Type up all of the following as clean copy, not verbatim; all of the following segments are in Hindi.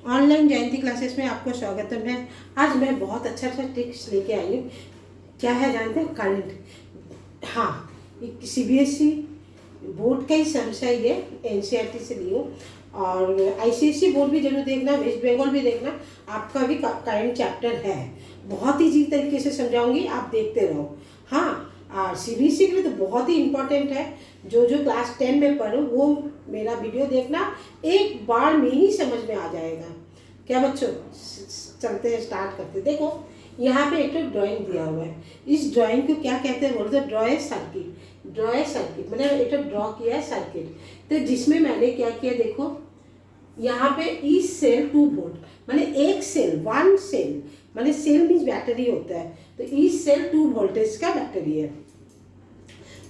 ऑनलाइन जयंती क्लासेस में आपको स्वागतम है। आज मैं बहुत अच्छा ट्रिक्स लेके आई हूँ। क्या है जानते हैं? करंट। हाँ, सीबीएसई बोर्ड का ही समस्या ये एनसीईआरटी से ली हूँ, और आईसीएसई बोर्ड भी जरूर देखना, वेस्ट बंगाल भी देखना। आपका भी करंट चैप्टर है, बहुत ईजी तरीके से समझाऊंगी, आप देखते रहो। हाँ, और सीबीएसई के लिए तो बहुत ही इम्पोर्टेंट है। जो जो क्लास 10 में पढ़ो वो मेरा वीडियो देखना, एक बार में ही समझ में आ जाएगा। क्या बच्चों, चलते हैं, स्टार्ट करते। देखो यहाँ पे एक तो ड्राइंग दिया हुआ है। इस ड्राइंग को क्या कहते हैं बोलते? Draw a circuit. Draw a circuit मैंने एक तो ड्रॉ किया है सर्किट। तो जिसमें मैंने क्या किया, देखो यहाँ पे ईच सेल 2 वोल्ट, मैंने एक सेल, 1 सेल, मैंने सेल मीन्स बैटरी होता है, तो ईच सेल 2 वोल्टेज का बैटरी है।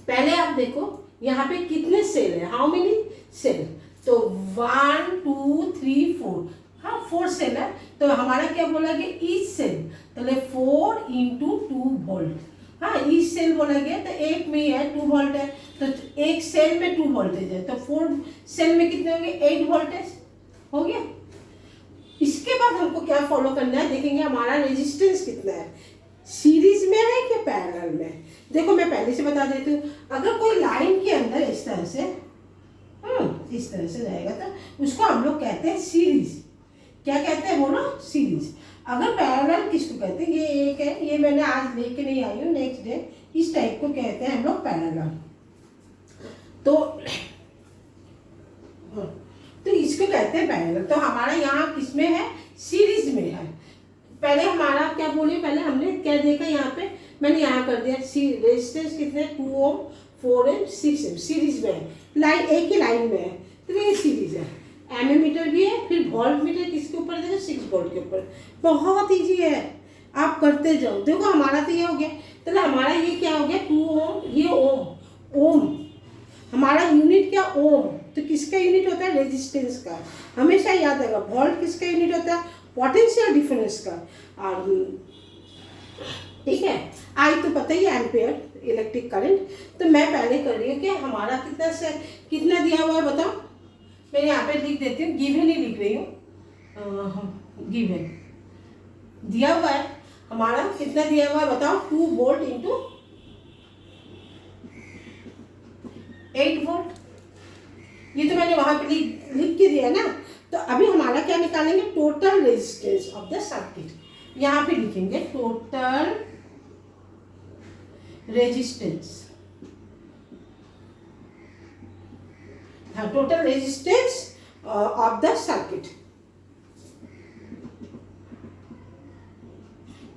पहले आप देखो यहाँ पे कितने सेल है, हाउ मेनी सेल? तो 1 2 3 4, हाँ 4 सेल है। तो हमारा क्या बोला कि ईच सेल, तो 4 इंटू 2 वोल्ट। हाँ, ईच सेल बोला गया तो एक में ही है, 2 वोल्ट है, तो एक सेल में 2 वोल्टेज है, तो 4 सेल में कितने होंगे? 8 वोल्टेज हो गया। इसके बाद हमको क्या फॉलो करना है, देखेंगे हमारा रेजिस्टेंस कितना है, सीरीज में है कि पैरेलल में। देखो मैं पहले से बता देती हूँ, अगर कोई लाइन के अंदर इस तरह से जाएगा तो उसको हम लोग कहते हैं सीरीज। क्या कहते हैं बोलो? सीरीज। अगर पैरेलल किसको कहते हैं? ये एक है, ये मैंने आज लेके नहीं आई हूँ, नेक्स्ट डे। इस टाइप को कहते हैं हम लोग पैरेलल। तो इसको कहते हैं पैरेलल। तो हमारा यहाँ किसमें है? सीरीज में है। पहले हमारा क्या बोलिए, पहले हमने क्या देखा यहाँ पे, मैंने यहाँ कर दिया रेजिस्टेंस कितने? 2 ओम, 4 ओम, 6 ओम, सीरीज में है, लाइन एक ही लाइन में है, तो ये सीरीज है। एमीमीटर भी है, फिर वोल्ट मीटर किसके ऊपर देखो? 6 वोल्ट के ऊपर। बहुत ईजी है, आप करते जाओ। देखो हमारा तो ये हो गया, तो हमारा ये क्या हो गया? 2 ओम, ये ओम। ओम हमारा यूनिट क्या? ओम। तो किसका यूनिट होता है? रेजिस्टेंस का। हमेशा याद रखा। वोल्ट किसका यूनिट होता है? पोटेंशियल डिफरेंस का। और ठीक है, आई तो पता ही है, एम्पेयर, इलेक्ट्रिक करंट। तो मैं पहले कर रही हूँ कि हमारा कितना दिया हुआ है बताओ। मैं यहाँ पे लिख देती हूँ, गिवन ही लिख रही हूँ। गिवन दिया हुआ है, हमारा कितना दिया हुआ है बताओ? 2 वोल्ट इंटू 8 वोल्ट। ये तो मैंने वहां पे लिख के दिया ना। तो अभी हमारा क्या निकालेंगे? Total resistance of the circuit. यहां पे लिखेंगे टोटल रेजिस्टेंस। हाँ, total resistance of the circuit.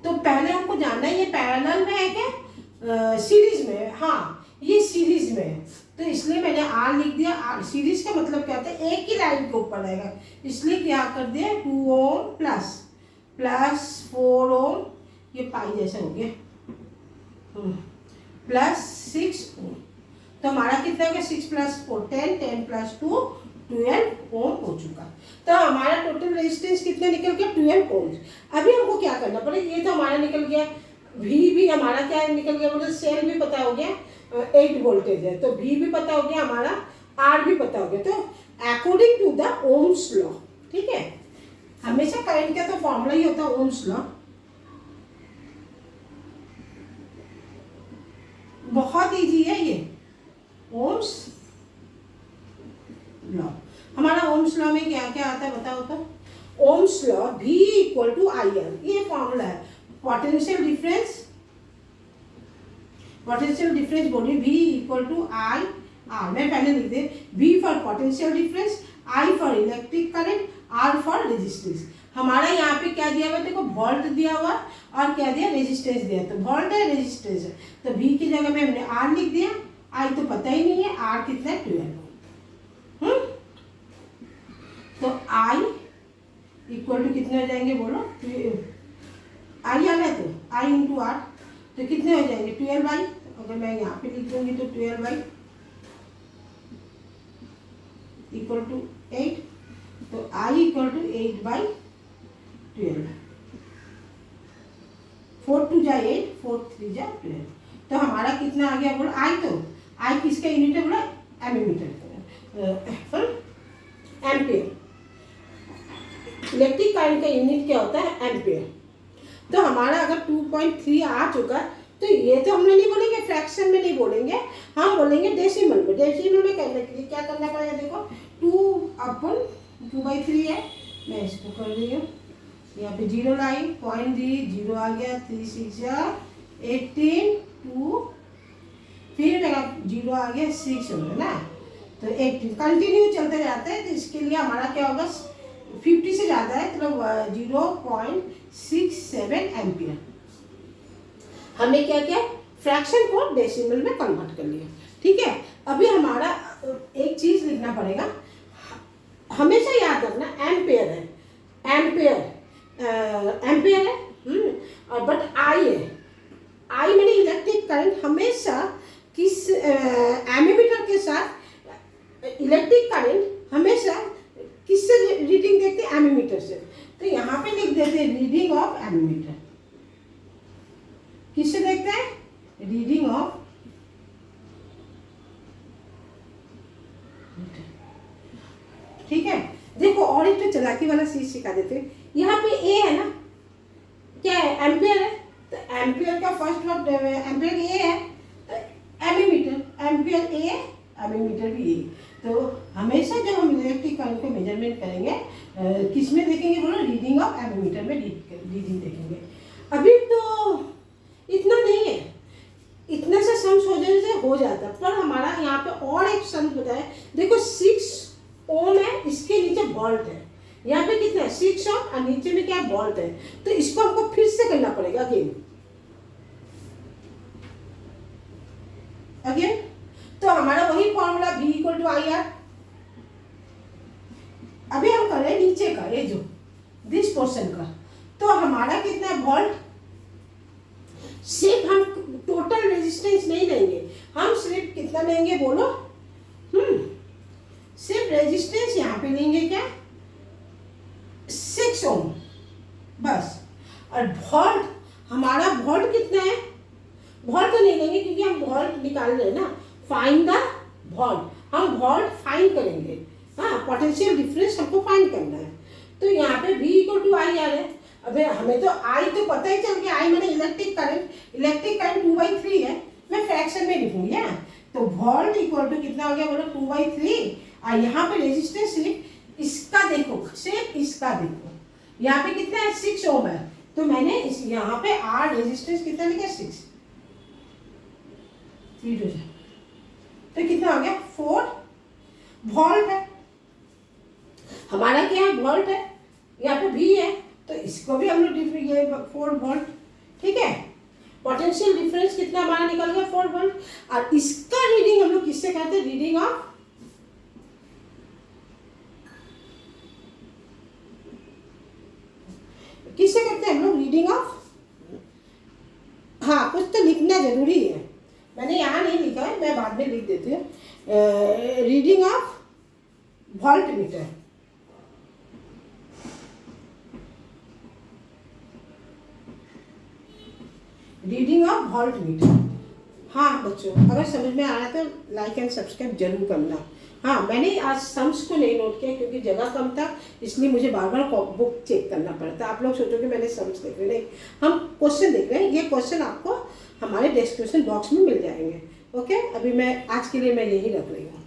तो पहले हमको जानना है ये पैरेलल में है क्या सीरीज में है? हाँ, ये सीरीज में है, तो इसलिए मैंने आर लिख दिया। आर सीरीज का मतलब क्या होता है? एक ही लाइन के ऊपर रहेगा, इसलिए क्या कर दिया? 2 ओम प्लस 4 ओम, ये पाई जैसा हो गया, प्लस 6 ओम। तो हमारा कितना हो गया? 6 प्लस 4 10, 10 प्लस 2 12 ओम हो चुका। तो हमारा टोटल रेजिस्टेंस कितना निकल गया? 12 ओम। अभी हमको क्या करना पड़ेगा? ये तो हमारा निकल गया, भी हमारा क्या निकल गया, मतलब सेल भी पता हो गया, 8 वोल्टेज है, तो भी पता हो गया हमारा, आर भी पता हो गया। तो according to the Ohm's law, ठीक है, हमेशा करंट का तो फॉर्मूला ही होता है ओम्स लॉ। बहुत इजी है ये ओम्स लॉ। हमारा ओम्स लॉ में क्या क्या आता है बताओ तो? Ohm's law V equal to I R, ये फॉर्मूला है। पोटेंशियल डिफरेंस बोलिए, V equal to I R. मैं पहले लिख दे, V for potential difference, I for electric current, R for resistance. हमारा यहाँ पे क्या दिया हुआ? देखो वोल्ट दिया हुआ और क्या दिया? रेजिस्टेंस दिया। तो वोल्ट है, रेजिस्टेंस है, तो V की जगह में हमने R लिख दिया। I तो पता ही नहीं है, R कितना है? 12। तो I इक्वल टू कितने हो जाएंगे बोलो? आई आ है, तो I इंटू आर, तो कितने हो जाएंगे? 12/। अगर मैं यहाँ पे लिख दूंगी तो 12/, इक्वल टू 8, तो I इक्वल टू 8/12। 4 2 जा 8, 4 3 जा 12। तो हमारा कितना आ गया बोलो? I तो I किसका यूनिट है बोला? एमीमीटर, एम्पियर। इलेक्ट्रिक करंट का यूनिट क्या होता है? एम्पियर। तो हमारा अगर 2.3 आ चुका तो ये तो हम नहीं बोलेंगे, फ्रैक्शन में नहीं बोलेंगे, हम बोलेंगे डेसिमल में। डेसिमल में करने के लिए क्या करना पड़ेगा? देखो 2/2/3 है, मैं इसको कर रही हूँ, यहाँ पे 0 लाई, पॉइंट दी, 0 आ गया, 3 6 18, 2, फिर मेरा 0 आ गया, 6 हो गया ना, तो 18 कंटिन्यू चलते जाते हैं। तो इसके लिए हमारा क्या होगा? 50 से ज़्यादा है तो 0.67 एम्पियर। हमने क्या किया? फ्रैक्शन को डेसिमल में कन्वर्ट कर लिया। ठीक है, अभी हमारा एक चीज़ लिखना पड़ेगा, हमेशा याद रखना, एम्पियर है, एम्पियर है, और बट आई है। आई मैंने इलेक्ट्रिक करंट हमेशा किस एमीमीटर के साथ इलेक्ट्रिक करंट हमेशा किससे रीडिंग देखते हैं? एमीमीटर से। तो यहाँ पे लिख देते हैं रीडिंग ऑफ एमीमीटर। किससे देखते हैं? रीडिंग ऑफ, ठीक है। देखो और एक तो चालाकी वाला चीज सिखा देते हैं। यहाँ पे ए है ना, क्या है? एम्पियर है। तो एम्पियर का फर्स्ट वर्ड एम्पियर ए है, तो एमीमीटर, एम्पियर ए, एमीमीटर भी ए। तो हमेशा जब हम इलेक्ट्रिक करंट को मेजरमेंट करेंगे किस में देखेंगे? बोलो, रीडिंग ऑफ एमीमीटर में रीडिंग देखेंगे। अभी तो इतना नहीं है, इतना से सम्स हो जाने से हो जाता, पर हमारा यहाँ पे और एक सम्स बताया। देखो 6 ओम है, इसके नीचे वोल्ट है, यहाँ पे कितना है? 6 ओम, और नीचे में क्या है? वोल्ट है। तो इसको हमको फिर से करना पड़ेगा अगेन। तो हमारा वही फॉर्मूला V = IR। अभी हम करें नीचे का, ये जो दिस पोर्शन का, तो हमारा कितना है? वोल्ट। सिर्फ हम टोटल रेजिस्टेंस नहीं लेंगे, हम सिर्फ कितना लेंगे? बोलो, सिर्फ रेजिस्टेंस यहाँ पे लेंगे क्या? 6 ओम बस। और वोल्ट, हमारा वोल्ट कितना है? वोल्ट तो नहीं लेंगे क्योंकि हम वोल्ट निकाल रहे हैं ना, फाइंड द वोल्ट। हम वोल्ट फाइंड करेंगे, हाँ, पोटेंशियल डिफरेंस हमको फाइंड करना है। तो यहाँ पे V = IR है। अबे हमें तो आई तो पता ही चल गया, आई मैंने इलेक्ट्रिक करंट 2/3 है, मैं फ्रैक्शन में लिखूंगी। तो वोल्ट इक्वल टू कितना हो गया? बोलो 2/3। और यहाँ पे रेजिस्टेंस सिर्फ इसका देखो, सिर्फ इसका देखो, यहाँ पे कितना है? 6 ओम है, तो मैंने इस यहाँ पे R रेजिस्टेंस कितना लिखा? 6। तो कितना हो गया? 4 वोल्ट है हमारा, क्या है? वोल्ट है। यहाँ पे V है, तो इसको भी हम लोग ये 4 वोल्ट, ठीक है। पोटेंशियल डिफरेंस कितना हमारा निकल गया? 4 वोल्ट। और इसका रीडिंग हम लोग किससे कहते हैं? रीडिंग ऑफ, किससे करते हैं हम लोग? रीडिंग ऑफ, हाँ, कुछ तो लिखना जरूरी है, मैंने यहाँ नहीं लिखा है, मैं बाद में लिख देती हूँ। Reading of volt meter, reading of volt meter. हाँ बच्चों, अगर समझ में आया तो लाइक एंड सब्सक्राइब जरूर करना। हाँ, मैंने आज सम्स को नहीं नोट किया क्योंकि जगह कम था, इसलिए मुझे बार बार बुक चेक करना पड़ता। आप लोग सोचोगे मैंने सम्स देख रहे, नहीं, हम क्वेश्चन देख रहे हैं। ये क्वेश्चन आपको हमारे डिस्क्रिप्शन बॉक्स में मिल जाएंगे। ओके, अभी मैं आज के लिए मैं यही रख रही हूँ।